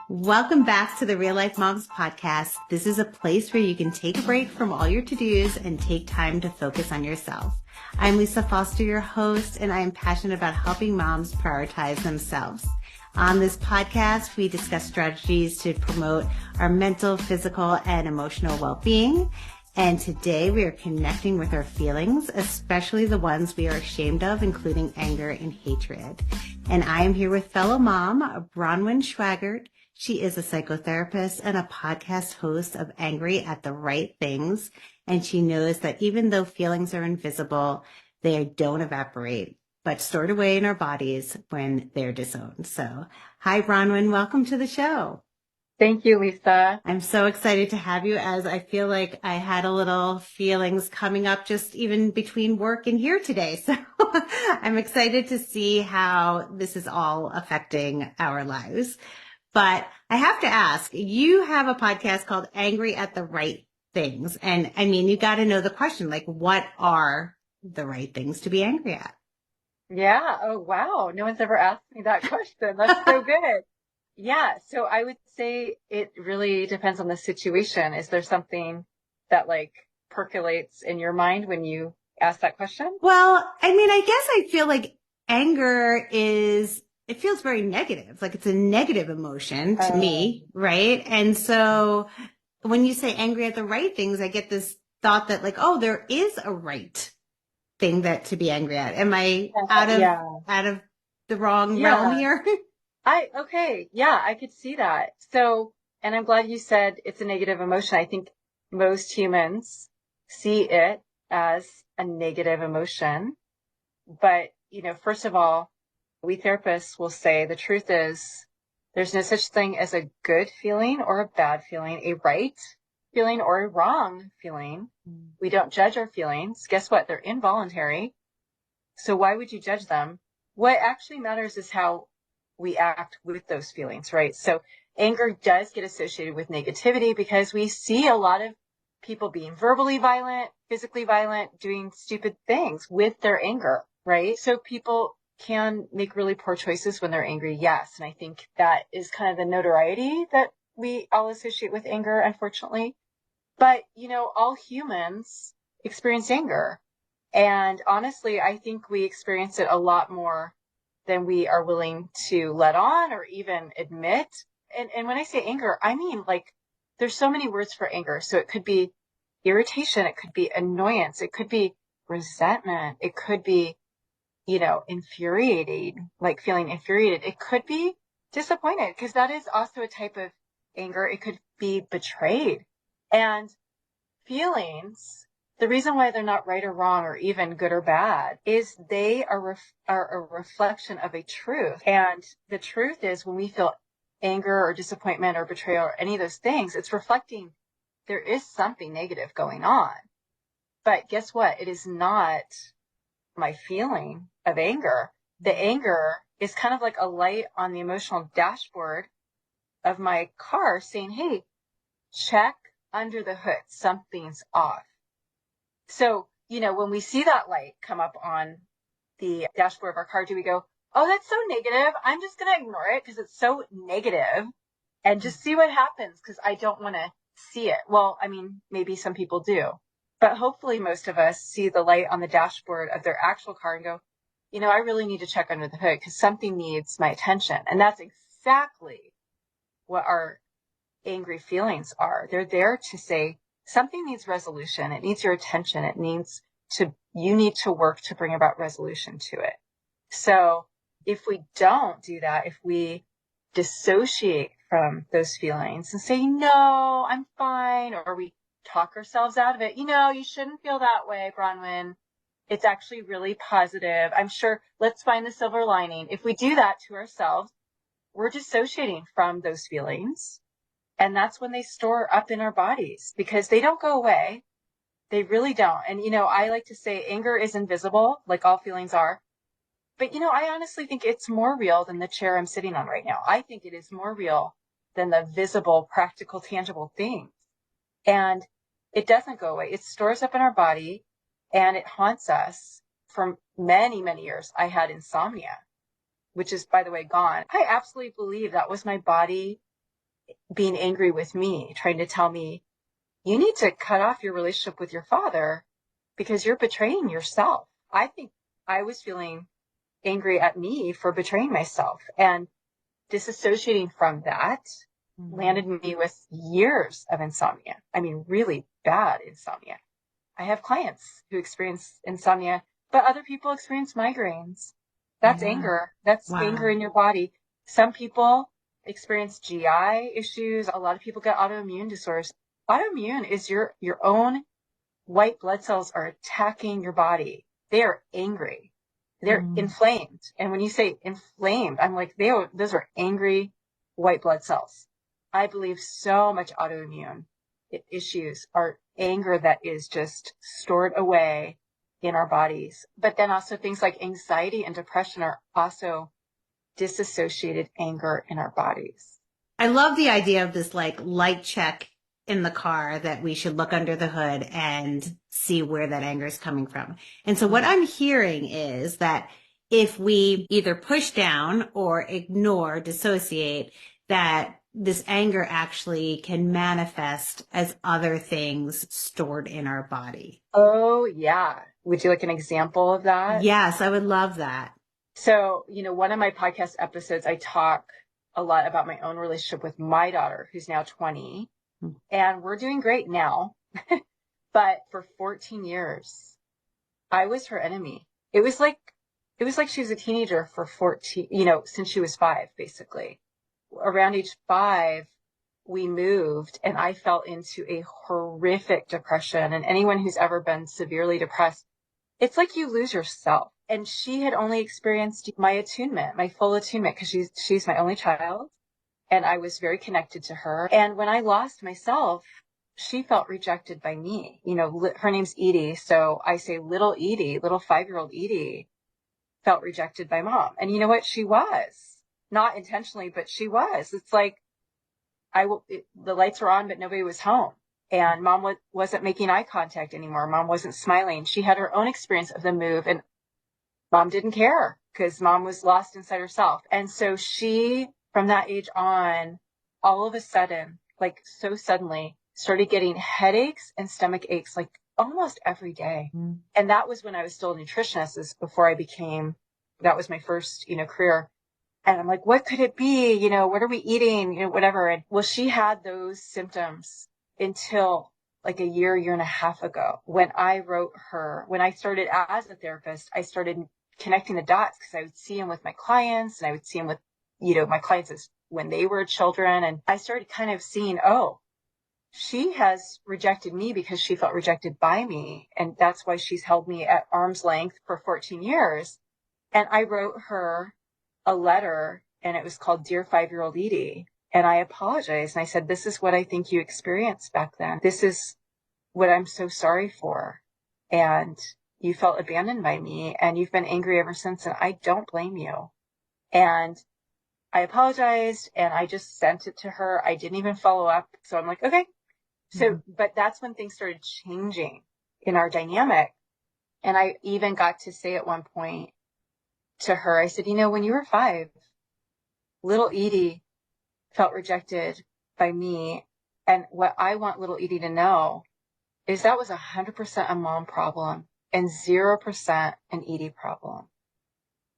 Welcome back to the Real Life Moms podcast. This is a place where you can take a break from all your to-dos and take time to focus on yourself. I'm Lisa Foster, your host, and I am passionate about helping moms prioritize themselves. On this podcast, we discuss strategies to promote our mental, physical, and emotional well-being. And today we are connecting with our feelings, especially the ones we are ashamed of, including anger and hatred. And I am here with fellow mom, Bronwyn Schwagert. She is a psychotherapist and a podcast host of Angry at the Right Things. And she knows that even though feelings are invisible, they don't evaporate, but stored away in our bodies when they're disowned. So, hi, Bronwyn. Welcome to the show. Thank you, Lisa. I'm so excited to have you, as I feel like I had a little feelings coming up just even between work and here today. So I'm excited to see how this is all affecting our lives. But I have to ask, you have a podcast called Angry at the Right Things. And I mean, you got to know the question, like, what are the right things to be angry at? Yeah. Oh, wow. No one's ever asked me that question. That's so good. Yeah. So I would say it really depends on the situation. Is there something that percolates in your mind when you ask that question? Well, I mean, I guess I feel like anger it feels very negative. Like it's a negative emotion to me, right? And so when you say angry at the right things, I get this thought that like, oh, there is a right thing to be angry at. Am I out of the wrong realm here? Okay. Yeah, I could see that. So, and I'm glad you said it's a negative emotion. I think most humans see it as a negative emotion. But, first of all, we therapists will say the truth is there's no such thing as a good feeling or a bad feeling, a right feeling or a wrong feeling. We don't judge our feelings. Guess what? They're involuntary. So why would you judge them? What actually matters is how we act with those feelings, right? So anger does get associated with negativity because we see a lot of people being verbally violent, physically violent, doing stupid things with their anger, right? So people can make really poor choices when they're angry, yes. And I think that is kind of the notoriety that we all associate with anger, unfortunately. But, all humans experience anger. And honestly, I think we experience it a lot more than we are willing to let on or even admit. And when I say anger, I mean there's so many words for anger. So it could be irritation, it could be annoyance, it could be resentment, it could be, infuriating, like feeling infuriated. It could be disappointed because that is also a type of anger. It could be betrayed. And feelings, the reason why they're not right or wrong or even good or bad is they are a reflection of a truth. And the truth is when we feel anger or disappointment or betrayal or any of those things, it's reflecting there is something negative going on. But guess what? It is not my feeling of anger. The anger is kind of like a light on the emotional dashboard of my car saying, hey, check under the hood. Something's off. So, when we see that light come up on the dashboard of our car, do we go, oh, that's so negative. I'm just going to ignore it because it's so negative and just see what happens because I don't want to see it. Well, I mean, maybe some people do. But hopefully most of us see the light on the dashboard of their actual car and go, I really need to check under the hood because something needs my attention. And that's exactly what our angry feelings are. They're there to say something needs resolution. It needs your attention. You need to work to bring about resolution to it. So if we don't do that, if we dissociate from those feelings and say, no, I'm fine, or we talk ourselves out of it. You shouldn't feel that way, Bronwyn. It's actually really positive. I'm sure let's find the silver lining. If we do that to ourselves, we're dissociating from those feelings. And that's when they store up in our bodies because they don't go away. They really don't. And, I like to say anger is invisible, like all feelings are. But, I honestly think it's more real than the chair I'm sitting on right now. I think it is more real than the visible, practical, tangible things. And it doesn't go away. It stores up in our body and it haunts us for many, many years. I had insomnia, which is, by the way, gone. I absolutely believe that was my body being angry with me, trying to tell me, you need to cut off your relationship with your father because you're betraying yourself. I think I was feeling angry at me for betraying myself, and disassociating from that landed me with years of insomnia. I mean, really bad insomnia. I have clients who experience insomnia, but other people experience migraines. That's anger. That's anger in your body. Some people experience GI issues. A lot of people get autoimmune disorders. Autoimmune is your own white blood cells are attacking your body. They are angry. They're inflamed. And when you say inflamed, I'm like, those are angry white blood cells. I believe so much autoimmune issues are anger that is just stored away in our bodies. But then also things like anxiety and depression are also disassociated anger in our bodies. I love the idea of this like light check in the car that we should look under the hood and see where that anger is coming from. And so what I'm hearing is that if we either push down or ignore, dissociate, that this anger actually can manifest as other things stored in our body. Oh, yeah. Would you like an example of that? Yes, I would love that. So, one of my podcast episodes, I talk a lot about my own relationship with my daughter, who's now 20. And we're doing great now. But for 14 years, I was her enemy. It was like she was a teenager for 14, since she was 5, basically. Around age 5, we moved and I fell into a horrific depression. And anyone who's ever been severely depressed, it's like you lose yourself. And she had only experienced my attunement, my full attunement, because she's my only child. And I was very connected to her. And when I lost myself, she felt rejected by me. Her name's Edie. So I say little Edie, little 5-year-old Edie felt rejected by mom. And you know what? She was. Not intentionally, but she was. It's like the lights were on, but nobody was home. And mom wasn't making eye contact anymore. Mom wasn't smiling. She had her own experience of the move, and mom didn't care because mom was lost inside herself. And so she, from that age on, all of a sudden, like so suddenly, started getting headaches and stomach aches like almost every day. And that was when I was still a nutritionist. This before that was my first, career. And I'm like, what could it be? What are we eating? Whatever. And well, she had those symptoms until like a year and a half ago when I when I started as a therapist, I started connecting the dots because I would see them with my clients and I would see them with, my clients as when they were children. And I started kind of seeing, oh, she has rejected me because she felt rejected by me. And that's why she's held me at arm's length for 14 years. And I wrote her a letter and it was called Dear 5-Year-Old Edie. And I apologized. And I said, this is what I think you experienced back then. This is what I'm so sorry for. And you felt abandoned by me and you've been angry ever since. And I don't blame you. And I apologized and I just sent it to her. I didn't even follow up. So I'm like, okay. So, but that's when things started changing in our dynamic. And I even got to say at one point to her, I said, when you were 5, little Edie felt rejected by me. And what I want little Edie to know is that was 100% a mom problem and 0% an Edie problem.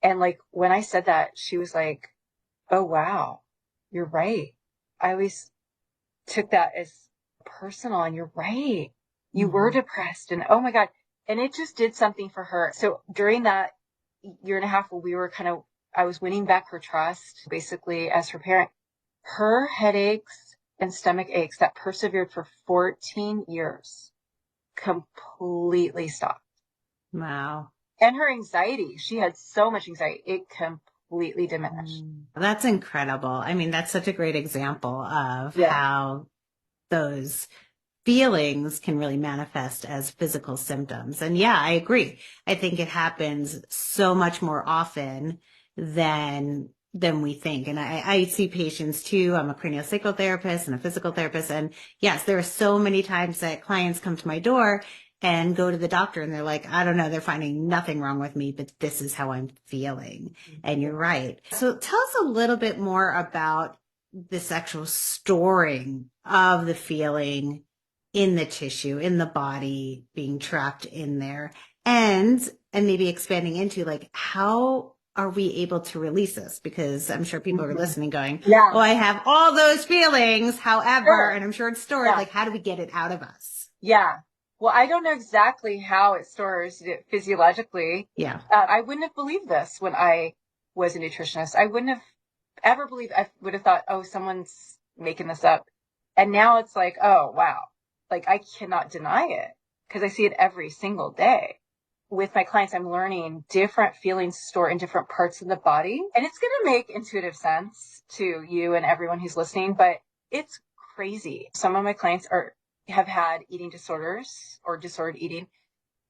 And like, when I said that, she was like, oh, wow, you're right. I always took that as personal and you're right. You were depressed and oh my God. And it just did something for her. So during that year and a half where we were I was winning back her trust, basically as her parent, her headaches and stomach aches that persevered for 14 years completely stopped. Wow. And her anxiety, she had so much anxiety, it completely diminished. That's incredible. I mean, that's such a great example of how those feelings can really manifest as physical symptoms. And yeah, I agree. I think it happens so much more often than we think. And I see patients too. I'm a craniosacral therapist and a physical therapist. And yes, there are so many times that clients come to my door and go to the doctor and they're like, I don't know, they're finding nothing wrong with me, but this is how I'm feeling. And you're right. So tell us a little bit more about this actual storing of the feeling in the tissue, in the body, being trapped in there, and maybe expanding into like, how are we able to release this? Because I'm sure people are listening going, Yeah. oh, I have all those feelings, however, Sure. and I'm sure it's stored. Yeah. Like, how do we get it out of us? Yeah. Well, I don't know exactly how it stores it physiologically. Yeah. I wouldn't have believed this when I was a nutritionist. I wouldn't have ever believed, I would have thought, oh, someone's making this up. And now it's like, oh, wow. Like I cannot deny it because I see it every single day. With my clients, I'm learning different feelings store in different parts of the body. And it's going to make intuitive sense to you and everyone who's listening, but it's crazy. Some of my clients have had eating disorders or disordered eating.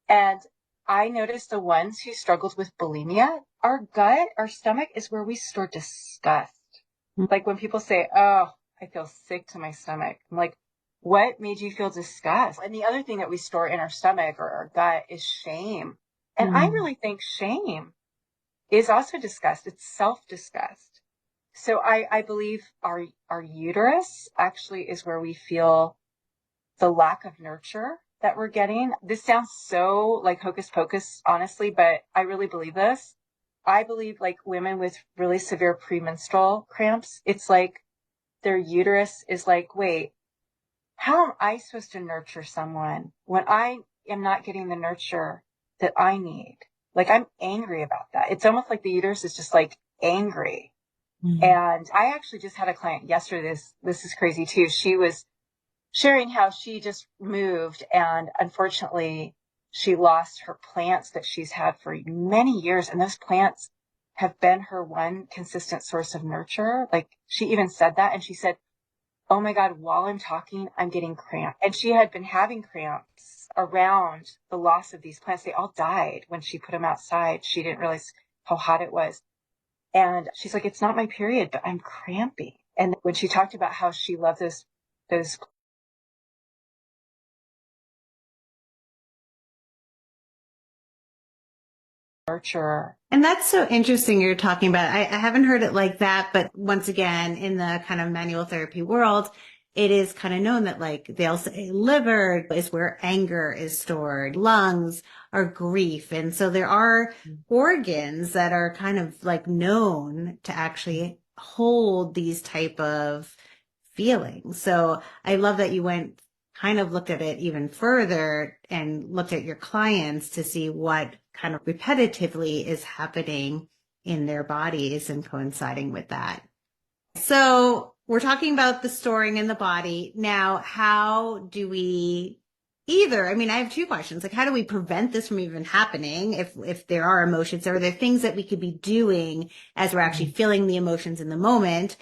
And I noticed the ones who struggled with bulimia, our gut, our stomach is where we store disgust. Like when people say, oh, I feel sick to my stomach. I'm like, what made you feel disgust? And the other thing that we store in our stomach or our gut is shame. And I really think shame is also disgust. It's self-disgust. So I believe our uterus actually is where we feel the lack of nurture that we're getting. This sounds so like hocus pocus, honestly, but I really believe this. I believe like women with really severe premenstrual cramps, it's like their uterus is like, wait, how am I supposed to nurture someone when I am not getting the nurture that I need? Like I'm angry about that. It's almost like the uterus is just like angry. And I actually just had a client yesterday. This is crazy too. She was sharing how she just moved and unfortunately she lost her plants that she's had for many years. And those plants have been her one consistent source of nurture. Like she even said that. And she said, oh my God, while I'm talking, I'm getting cramps. And she had been having cramps around the loss of these plants. They all died when she put them outside. She didn't realize how hot it was. And she's like, it's not my period, but I'm cramping. And when she talked about how she loved those nurture. And that's so interesting you're talking about. I haven't heard it like that, but once again, in the kind of manual therapy world, it is kind of known that like they'll say liver is where anger is stored, lungs are grief. And so there are organs that are kind of like known to actually hold these type of feelings. So I love that you went kind of looked at it even further and looked at your clients to see what kind of repetitively is happening in their bodies and coinciding with that. So we're talking about the storing in the body. Now, how do we I mean, I have two questions. Like, how do we prevent this from even happening if there are emotions? Are there things that we could be doing as we're actually feeling the emotions in the moment?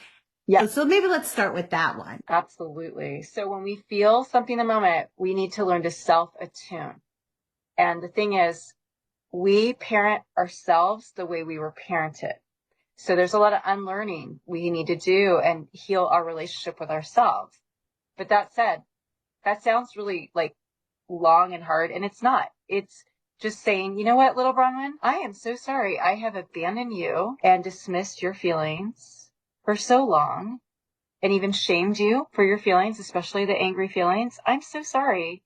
Yeah. So maybe let's start with that one. Absolutely. So when we feel something in the moment, we need to learn to self-attune. And the thing is, we parent ourselves the way we were parented. So there's a lot of unlearning we need to do and heal our relationship with ourselves. But that said, that sounds really like long and hard, and it's not. It's just saying, you know what, little Bronwyn, I am so sorry. I have abandoned you and dismissed your feelings for so long and even shamed you for your feelings, especially the angry feelings. I'm so sorry.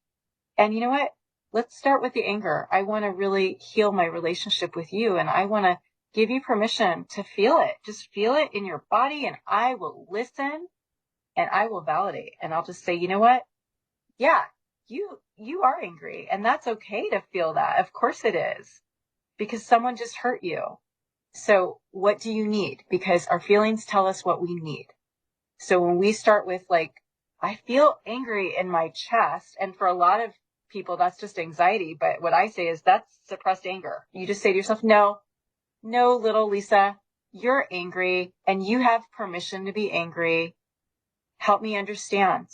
And you know what? Let's start with the anger. I want to really heal my relationship with you, and I want to give you permission to feel it. Just feel it in your body, and I will listen and I will validate. And I'll just say, you know what? Yeah, you are angry, and that's okay to feel that. Of course it is, because someone just hurt you. So what do you need? Because our feelings tell us what we need. So when we start with like, I feel angry in my chest, and for a lot of people, that's just anxiety. But what I say is that's suppressed anger. You just say to yourself, no, little Lisa, you're angry and you have permission to be angry. Help me understand.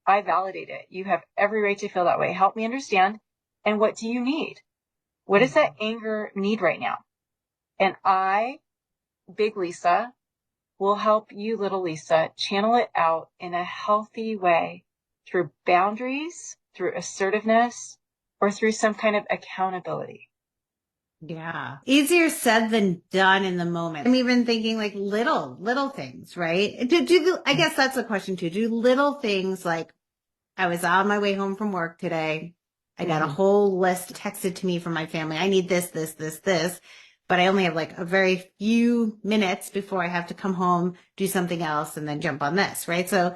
I validate it. You have every right to feel that way. Help me understand. And what do you need? What does that anger need right now? And I, Big Lisa, will help you, little Lisa, channel it out in a healthy way through boundaries, through assertiveness, or through some kind of accountability. Yeah. Easier said than done in the moment. I'm even thinking like little things, right? I guess that's a question too. Do little things like I was on my way home from work today. I got a Mm-hmm. whole list texted to me from my family. I need this, but I only have like a very few minutes before I have to come home, do something else, and then jump on this, right? So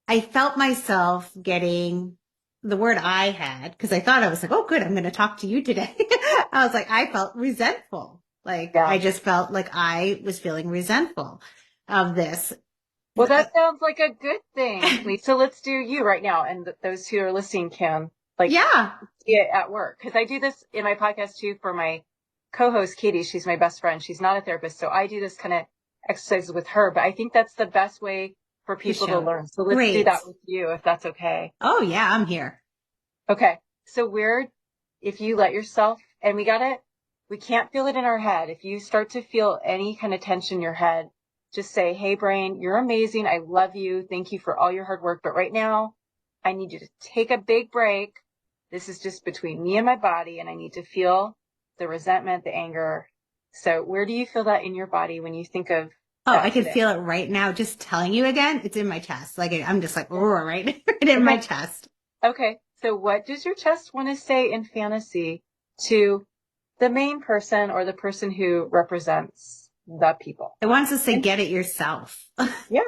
I felt myself getting the word I had because I thought I was like, oh, good, I'm going to talk to you today. I was like, I felt resentful. Like Yeah. I just felt like I was feeling resentful of this. Well, that sounds like a good thing, Lisa. Let's do you right now. And those who are listening can like Yeah. see it at work. Cause I do this in my podcast too for my co-host, Katie. She's my best friend. She's not a therapist. So I do this kind of exercise with her, but I think that's the best way for To people to show. learn. So let's do Great. that with you if that's okay. Oh yeah, I'm here. Okay. So if you let yourself, and we can't feel it in our head. If you start to feel any kind of tension in your head, just say, hey, brain, you're amazing. I love you. Thank you for all your hard work. But right now, I need you to take a big break. This is just between me and my body, and I need to feel the resentment, the anger. So where do you feel that in your body when you think of Oh, I that can today? feel it right now. Just telling you again, it's in my chest. Like I'm just like, roar, right, right in my Okay. chest. Okay. So what does your chest want to say in fantasy to the main person or the person who represents the people? It wants to say, And get it yourself. yeah.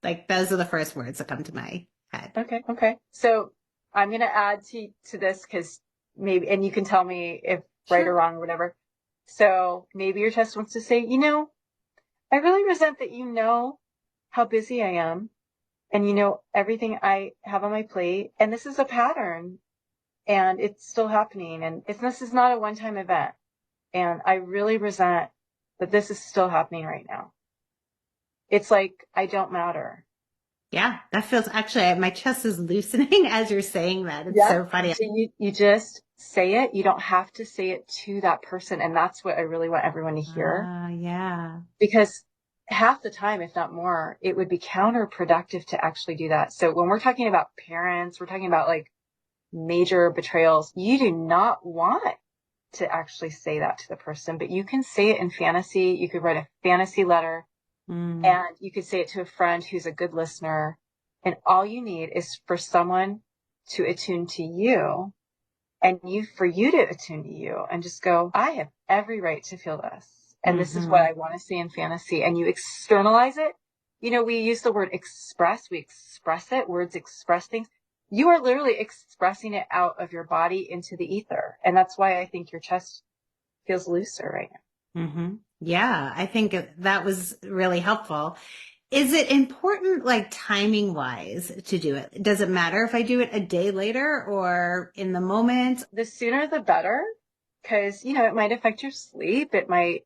Like those are the first words that come to my head. Okay. Okay. So I'm going to add to this because maybe, and you can tell me if right or Sure. wrong or whatever. So maybe your chest wants to say, I really resent that you know how busy I am and you know everything I have on my plate. And this is a pattern and it's still happening. And this is not a one-time event. And I really resent that this is still happening right now. It's like I don't matter. Yeah, that feels actually, my chest is loosening as you're saying that. It's Yep. so funny. So you just say it. You don't have to say it to that person. And that's what I really want everyone to hear Yeah. because half the time, if not more, it would be counterproductive to actually do that. So when we're talking about parents, we're talking about like major betrayals. You do not want to actually say that to the person, but you can say it in fantasy. You could write a fantasy letter Mm. and you could say it to a friend who's a good listener. And all you need is for someone to attune to you and for you to attune to you and just go, I have every right to feel this. And this is what Mm-hmm. I want to see in fantasy. And you externalize it. We use the word express. We express it. Words express things. You are literally expressing it out of your body into the ether. And that's why I think your chest feels looser right now. Mm-hmm. Yeah, I think that was really helpful. Is it important, like timing wise, to do it? Does it matter if I do it a day later or in the moment? The sooner the better, because, it might affect your sleep. It might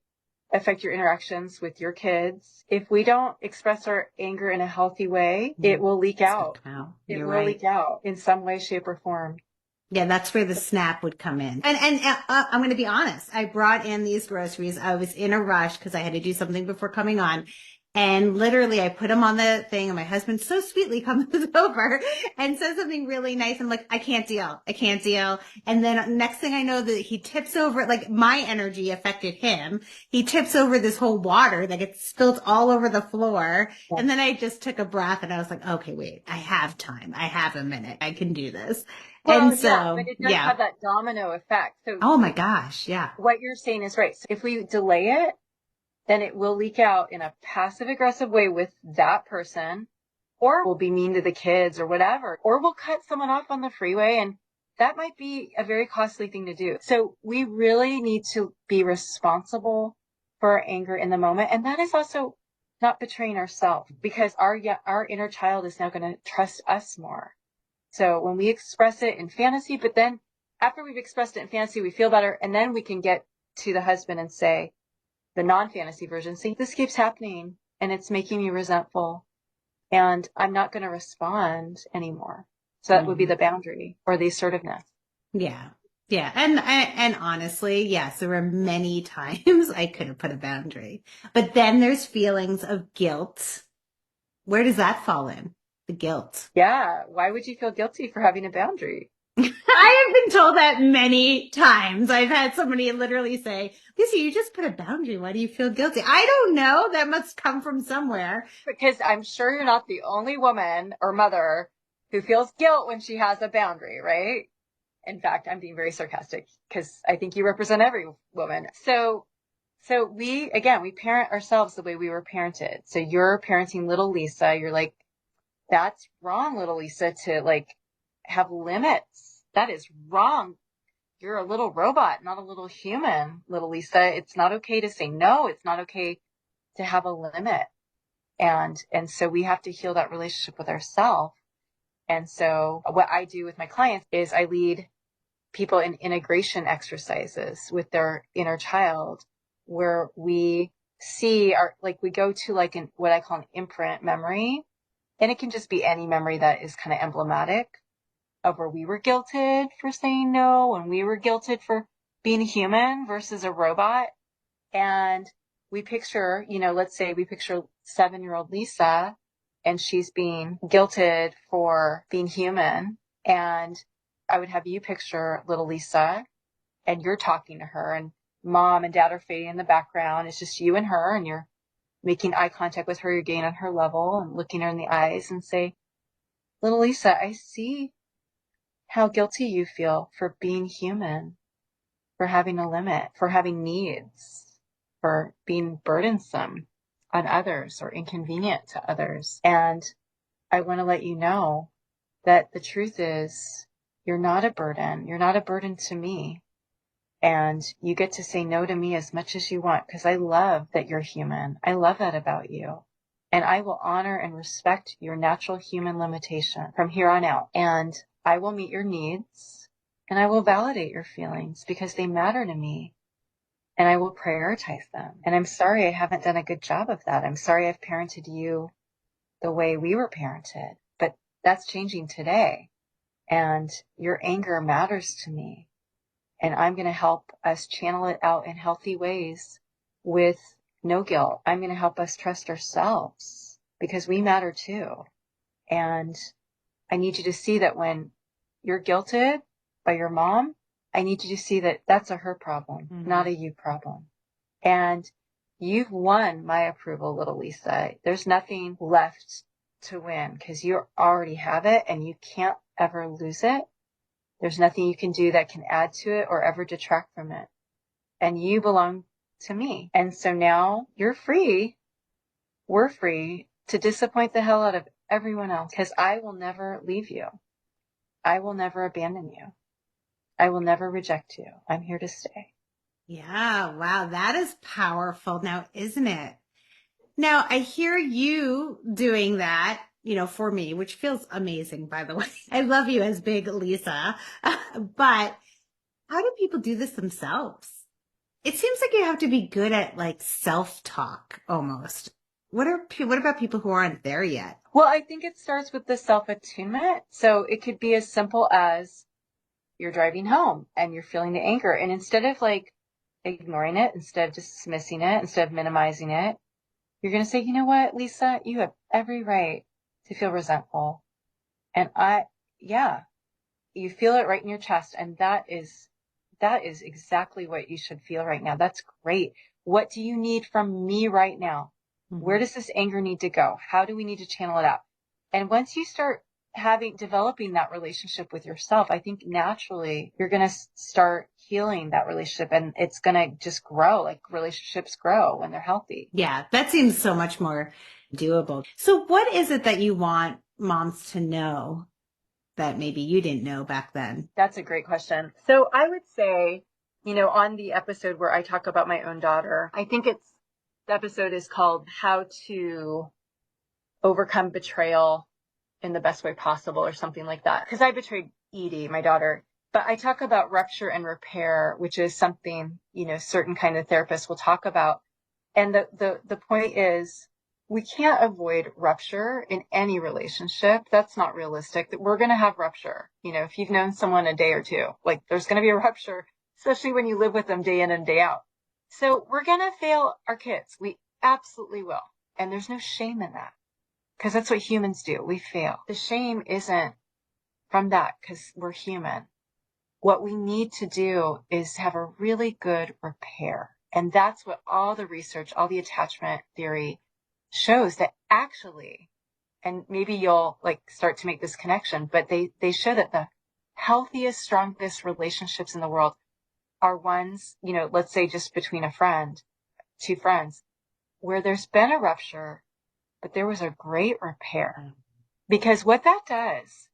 affect your interactions with your kids. If we don't express our anger in a healthy way, it will leak It's gonna out. come out. It You're will right. leak out in some way, shape, or form. Yeah, that's where the snap would come in. And I'm going to be honest. I brought in these groceries. I was in a rush because I had to do something before coming on. And literally I put them on the thing and my husband so sweetly comes over and says something really nice. I'm like, I can't deal. I can't deal. And then next thing I know that he tips over, like my energy affected him. He tips over this whole water that gets spilled all over the floor. Yeah. And then I just took a breath and I was like, okay, wait, I have time. I have a minute. I can do this. Well, And yeah, but so, it does yeah. have that domino effect. So Oh my gosh. Yeah. what you're saying is right. So if we delay it, then it will leak out in a passive aggressive way with that person, or we'll be mean to the kids or whatever, or we'll cut someone off on the freeway. And that might be a very costly thing to do. So we really need to be responsible for our anger in the moment. And that is also not betraying ourselves because our inner child is now going to trust us more. So when we express it in fantasy, but then after we've expressed it in fantasy, we feel better. And then we can get to the husband and say, the non-fantasy version, see, this keeps happening and it's making me resentful and I'm not going to respond anymore. So that would be the boundary or the assertiveness. Yeah. Yeah. And honestly, yes, there were many times I could have put a boundary, but then there's feelings of guilt. Where does that fall in? The guilt. Yeah. Why would you feel guilty for having a boundary? I have been told that many times. I've had somebody literally say, Lisa, you just put a boundary. Why do you feel guilty? I don't know. That must come from somewhere. Because I'm sure you're not the only woman or mother who feels guilt when she has a boundary, right? In fact, I'm being very sarcastic because I think you represent every woman. So we parent ourselves the way we were parented. So you're parenting little Lisa. You're like, that's wrong, little Lisa, to like have limits. That is wrong. You're a little robot, not a little human, little Lisa. It's not okay to say no. It's not okay to have a limit. And so we have to heal that relationship with ourselves. And so what I do with my clients is I lead people in integration exercises with their inner child, where we see we go to like what I call an imprint memory. And it can just be any memory that is kind of emblematic of where we were guilted for saying no, and we were guilted for being a human versus a robot. And we picture, let's say we picture 7-year-old Lisa, and she's being guilted for being human. And I would have you picture little Lisa, and you're talking to her, and mom and dad are fading in the background. It's just you and her, and you're making eye contact with her. You're getting on her level and looking her in the eyes and say, little Lisa, I see how guilty you feel for being human, for having a limit, for having needs, for being burdensome on others or inconvenient to others. And I want to let you know that the truth is you're not a burden. You're not a burden to me. And you get to say no to me as much as you want, because I love that you're human. I love that about you. And I will honor and respect your natural human limitation from here on out. And I will meet your needs, and I will validate your feelings because they matter to me, and I will prioritize them. And I'm sorry I haven't done a good job of that. I'm sorry I've parented you the way we were parented, but that's changing today. And your anger matters to me. And I'm going to help us channel it out in healthy ways with no guilt. I'm going to help us trust ourselves because we matter too. And I need you to see that when you're guilted by your mom, I need you to see that that's a her problem, not a you problem. And you've won my approval, little Lisa. There's nothing left to win because you already have it and you can't ever lose it. There's nothing you can do that can add to it or ever detract from it. And you belong to me. And so now you're free. We're free to disappoint the hell out of everyone else because I will never leave you. I will never abandon you. I will never reject you. I'm here to stay. Yeah. Wow. That is powerful now, isn't it? Now I hear you doing that, for me, which feels amazing, by the way. I love you as big Lisa, but how do people do this themselves? It seems like you have to be good at like self-talk almost. What about people who aren't there yet? Well, I think it starts with the self-attunement. So it could be as simple as you're driving home and you're feeling the anger. And instead of like ignoring it, instead of dismissing it, instead of minimizing it, you're going to say, you know what, Lisa, you have every right to feel resentful. And you feel it right in your chest. And that is exactly what you should feel right now. That's great. What do you need from me right now? Mm-hmm. Where does this anger need to go? How do we need to channel it out? And once you start developing that relationship with yourself, I think naturally you're going to start healing that relationship, and it's going to just grow. Like relationships grow when they're healthy. Yeah, that seems so much more doable. So what is it that you want moms to know that maybe you didn't know back then? That's a great question. So I would say, on the episode where I talk about my own daughter, I think the episode is called How to Overcome Betrayal in the Best Way Possible or something like that. Because I betrayed Edie, my daughter. But I talk about rupture and repair, which is something, certain kind of therapists will talk about. And the point is, we can't avoid rupture in any relationship. That's not realistic. That we're going to have rupture. If you've known someone a day or two, like there's going to be a rupture, especially when you live with them day in and day out. So we're going to fail our kids. We absolutely will. And there's no shame in that because that's what humans do. We fail. The shame isn't from that, because we're human, what we need to do is have a really good repair. And that's what all the research, all the attachment theory shows, that actually, and maybe you'll like start to make this connection, but they show that the healthiest, strongest relationships in the world are ones, you know, let's say just between two friends, where there's been a rupture, but there was a great repair. Because what that does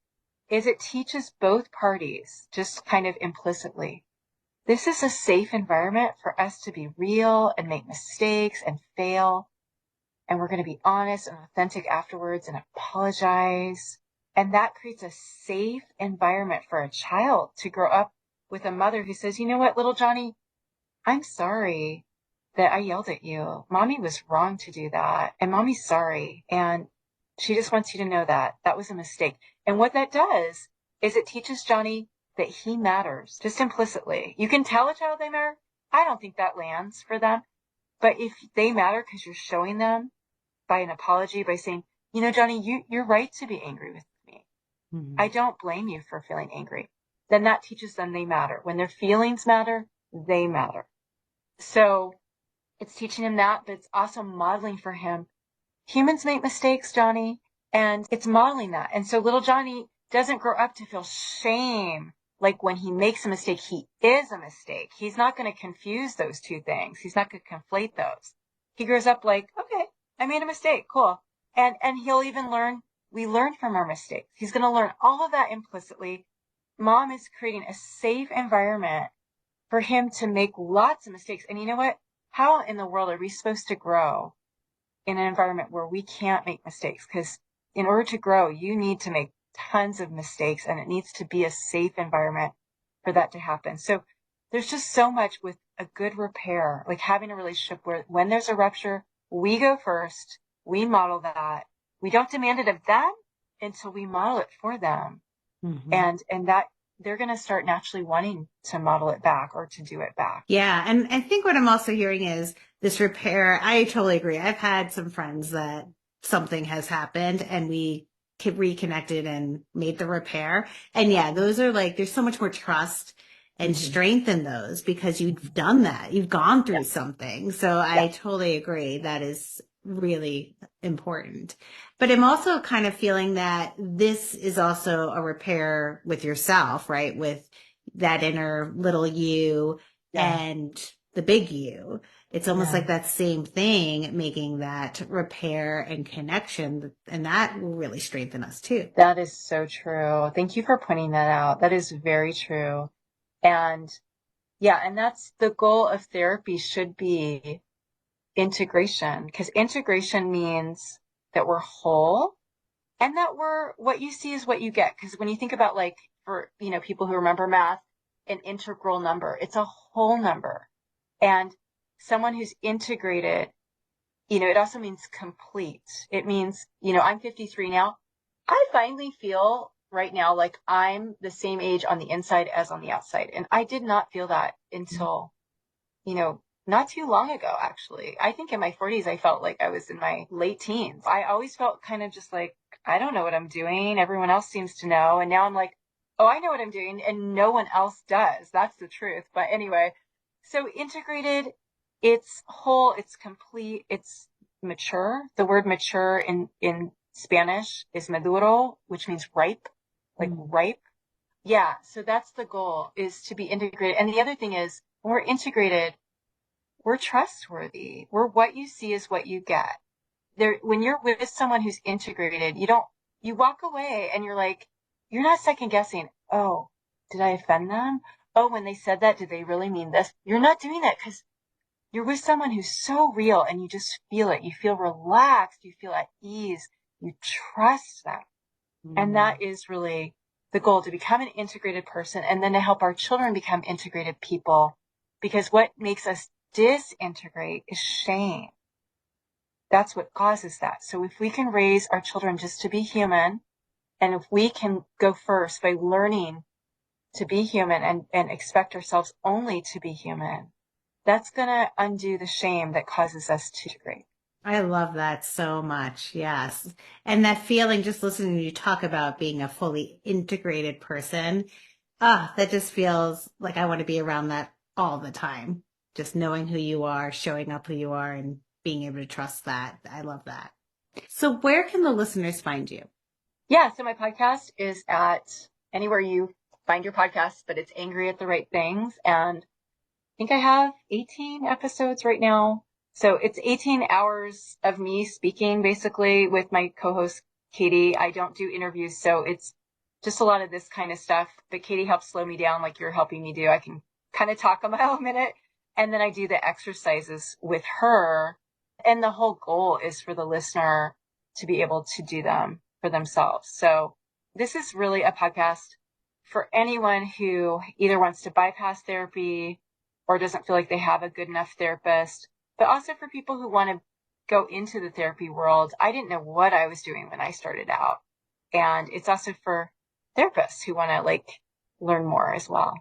is it teaches both parties, just kind of implicitly, this is a safe environment for us to be real and make mistakes and fail. And we're going to be honest and authentic afterwards and apologize. And that creates a safe environment for a child to grow up with a mother who says, you know what, little Johnny, I'm sorry that I yelled at you. Mommy was wrong to do that. And mommy's sorry. And she just wants you to know that that was a mistake. And what that does is it teaches Johnny that he matters, just implicitly. You can tell a child they matter. I don't think that lands for them. But if they matter because you're showing them by an apology, by saying, you know, Johnny, you're right to be angry with me. Mm-hmm. I don't blame you for feeling angry. Then that teaches them they matter. When their feelings matter, they matter. So it's teaching him that, but it's also modeling for him. Humans make mistakes, Johnny, and it's modeling that. And so little Johnny doesn't grow up to feel shame. Like when he makes a mistake, he is a mistake. He's not going to confuse those two things. He's not going to conflate those. He grows up like, okay, I made a mistake. Cool. And he'll even learn, we learn from our mistakes. He's going to learn all of that implicitly. Mom is creating a safe environment for him to make lots of mistakes. And you know what? How in the world are we supposed to grow in an environment where we can't make mistakes? Because in order to grow, you need to make tons of mistakes, and it needs to be a safe environment for that to happen. So there's just so much with a good repair, like having a relationship where when there's a rupture, we go first, we model that. We don't demand it of them until we model it for them. Mm-hmm. And that they're going to start naturally wanting to model it back or to do it back. Yeah. And I think what I'm also hearing is this repair. I totally agree. I've had some friends that something has happened and we reconnected and made the repair. And yeah, those are like, there's so much more trust and strength in those because you've done that. You've gone through something. So I totally agree. That is really important. But I'm also kind of feeling that this is also a repair with yourself, right? With that inner little you and the big you. It's almost like that same thing, making that repair and connection, and that will really strengthen us too. That is so true. Thank you for pointing that out. That is very true. And yeah, and that's the goal of therapy, should be integration, because integration means that we're whole and that what you see is what you get. Because when you think about, like, for, you know, people who remember math, an integral number, it's a whole number. And someone who's integrated, you know, it also means complete. It means, you know, I'm 53 now. I finally feel right now like I'm the same age on the inside as on the outside. And I did not feel that until, you know, not too long ago, actually. I think in my 40s, I felt like I was in my late teens. I always felt kind of just like, I don't know what I'm doing. Everyone else seems to know. And now I'm like, oh, I know what I'm doing and no one else does. That's the truth. But anyway, so integrated, it's whole, it's complete, it's mature. The word mature in Spanish is maduro, which means ripe, like ripe. Yeah. So that's the goal, is to be integrated. And the other thing is, when we're integrated, we're trustworthy. What you see is what you get. When you're with someone who's integrated, you walk away and you're like, you're not second guessing. Oh, did I offend them? Oh, when they said that, did they really mean this? You're not doing that because you're with someone who's so real and you just feel it. You feel relaxed. You feel at ease. You trust them. And that is really the goal, to become an integrated person and then to help our children become integrated people. Because what makes us disintegrate is shame. That's what causes that. So if we can raise our children just to be human, and if we can go first by learning to be human and expect ourselves only to be human, that's going to undo the shame that causes us to integrate. I love that so much. Yes. And that feeling, just listening to you talk about being a fully integrated person, that just feels like I want to be around that all the time. Just knowing who you are, showing up who you are, and being able to trust that. I love that. So where can the listeners find you? Yeah, so my podcast is at anywhere you find your podcast, but it's Angry at the Right Things. And I think I have 18 episodes right now. So it's 18 hours of me speaking basically with my co-host Katie. I don't do interviews, so it's just a lot of this kind of stuff. But Katie helps slow me down like you're helping me do. I can kind of talk a mile a minute. And then I do the exercises with her. And the whole goal is for the listener to be able to do them for themselves. So this is really a podcast for anyone who either wants to bypass therapy or doesn't feel like they have a good enough therapist, but also for people who want to go into the therapy world. I didn't know what I was doing when I started out. And it's also for therapists who want to learn more as well.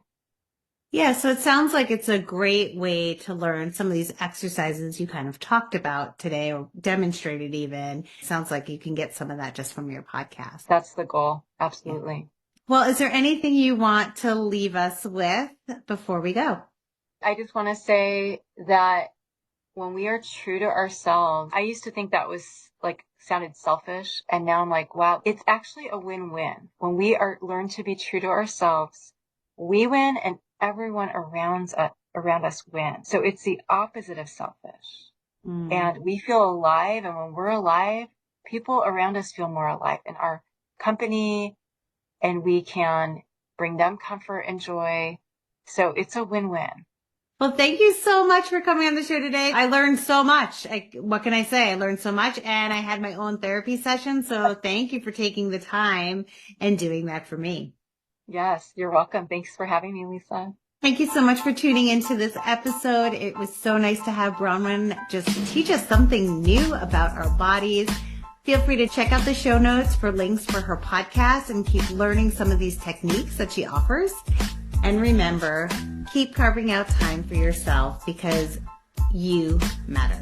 Yeah, so it sounds like it's a great way to learn some of these exercises you kind of talked about today or demonstrated even. It sounds like you can get some of that just from your podcast. That's the goal. Absolutely. Yeah. Well, is there anything you want to leave us with before we go? I just want to say that when we are true to ourselves, I used to think that was sounded selfish. And now I'm like, wow, it's actually a win-win. When we learn to be true to ourselves, we win and everyone around us wins. So it's the opposite of selfish. And we feel alive. And when we're alive, people around us feel more alive in our company, and we can bring them comfort and joy. So it's a win-win. Well, thank you so much for coming on the show today. I learned so much. What can I say? I learned so much, and I had my own therapy session. So thank you for taking the time and doing that for me. Yes, you're welcome. Thanks for having me, Lisa. Thank you so much for tuning into this episode. It was so nice to have Bronwyn just teach us something new about our bodies. Feel free to check out the show notes for links for her podcast and keep learning some of these techniques that she offers. And remember, keep carving out time for yourself because you matter.